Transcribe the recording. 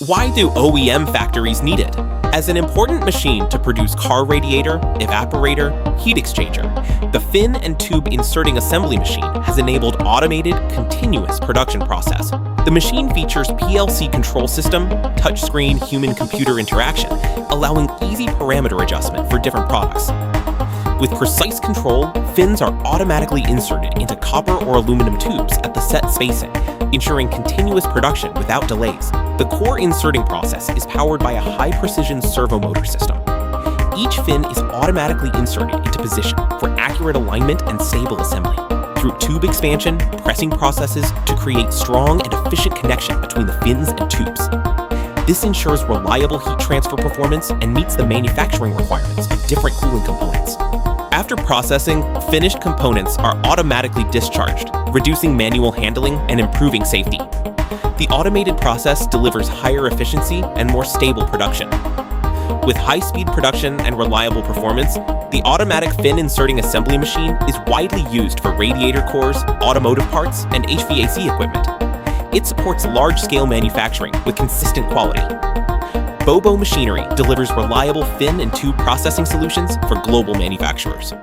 Why do OEM factories need it? As an important machine to produce car radiator, evaporator, heat exchanger, the fin and tube inserting assembly machine has enabled automated, continuous production process. The machine features PLC control system, touchscreen human-computer interaction, allowing easy parameter adjustment for different products. With precise control, fins are automatically inserted into copper or aluminum tubes at the set spacing, ensuring continuous production without delays. The core inserting process is powered by a high-precision servo motor system. Each fin is automatically inserted into position for accurate alignment and stable assembly. Through tube expansion, pressing processes to create strong and efficient connection between the fins and tubes. This ensures reliable heat transfer performance and meets the manufacturing requirements of different cooling components. After processing, finished components are automatically discharged, reducing manual handling and improving safety. The automated process delivers higher efficiency and more stable production. With high-speed production and reliable performance, the automatic fin inserting assembly machine is widely used for radiator cores, automotive parts, and HVAC equipment. It supports large-scale manufacturing with consistent quality. Bobo Machinery delivers reliable fin and tube processing solutions for global manufacturers.